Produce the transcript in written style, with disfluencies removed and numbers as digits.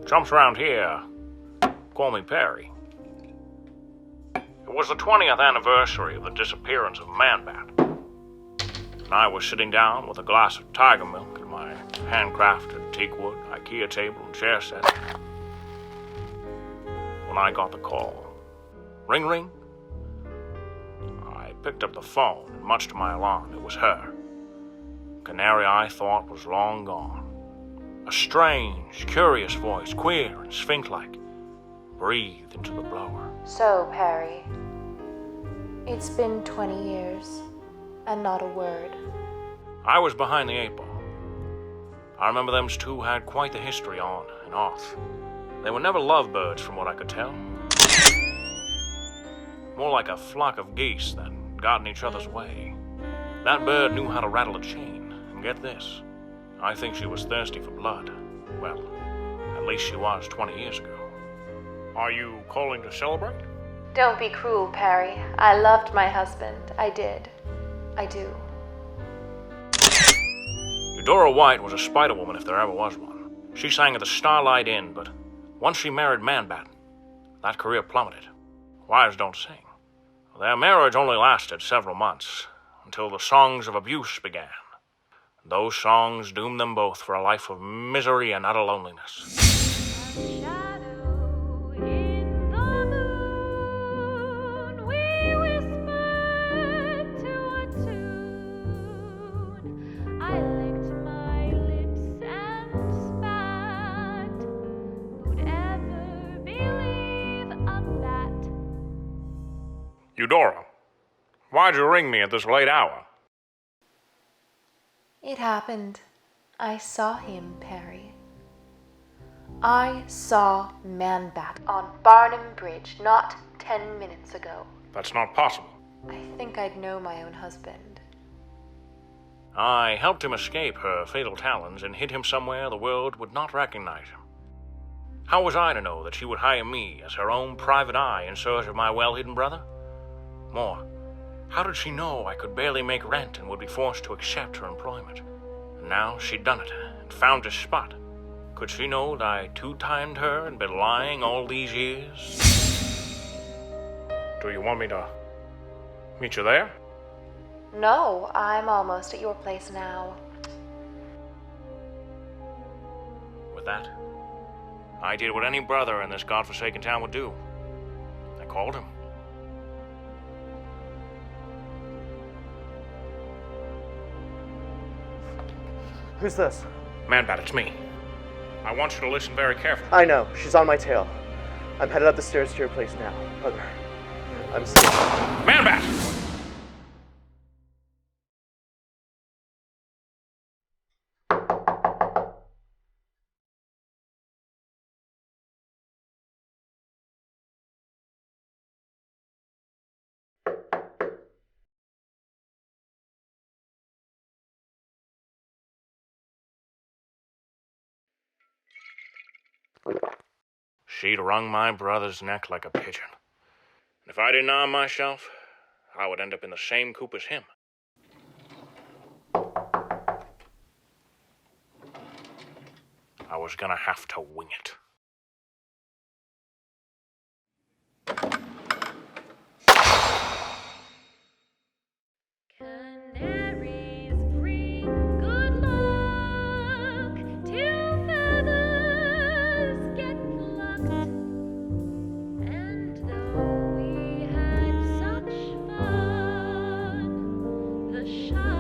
Jumps around here. Call me Perry. It was the 20th anniversary of the disappearance of Man-Bat. And I was sitting down with a glass of tiger milk and my handcrafted teakwood, IKEA table, and chair set when I got the call. Ring, ring. I picked up the phone, and much to my alarm, it was her. Canary, I thought, was long gone. A strange, curious voice, queer and sphinx-like, breathed into the blower. So, Perry, it's been 20 years, and not a word. I was behind the 8 ball. I remember them two had quite the history on and off. They were never lovebirds, from what I could tell. More like a flock of geese that got in each other's way. That bird knew how to rattle a chain, and get this, I think she was thirsty for blood. Well, at least she was 20 years ago. Are you calling to celebrate? Don't be cruel, Perry. I loved my husband. I did. I do. Eudora White was a spider woman if there ever was one. She sang at the Starlight Inn, but once she married Man-Bat, that career plummeted. Wives don't sing. Their marriage only lasted several months, until the songs of abuse began. Those songs doomed them both for a life of misery and utter loneliness. Eudora, why'd you ring me at this late hour? It happened. I saw him, Perry. I saw Man-Bat on Barnum Bridge not 10 minutes ago. That's not possible. I think I'd know my own husband. I helped him escape her fatal talons and hid him somewhere the world would not recognize him. How was I to know that she would hire me as her own private eye in search of my well-hidden brother? More, how did she know I could barely make rent and would be forced to accept her employment? And now she'd done it and found his spot. Could she know that I two-timed her and been lying all these years? Do you want me to meet you there? No, I'm almost at your place now. With that, I did what any brother in this godforsaken town would do. I called him. Who's this? Man-Bat, it's me. I want you to listen very carefully. I know. She's on my tail. I'm headed up the stairs to your place now. Hug her. I'm scared. Man-Bat! She'd wrung my brother's neck like a pigeon. And if I didn't arm myself, I would end up in the same coop as him. I was gonna have to wing it. Canaries bring good luck till feathers get plucked. And though we had such fun, the shy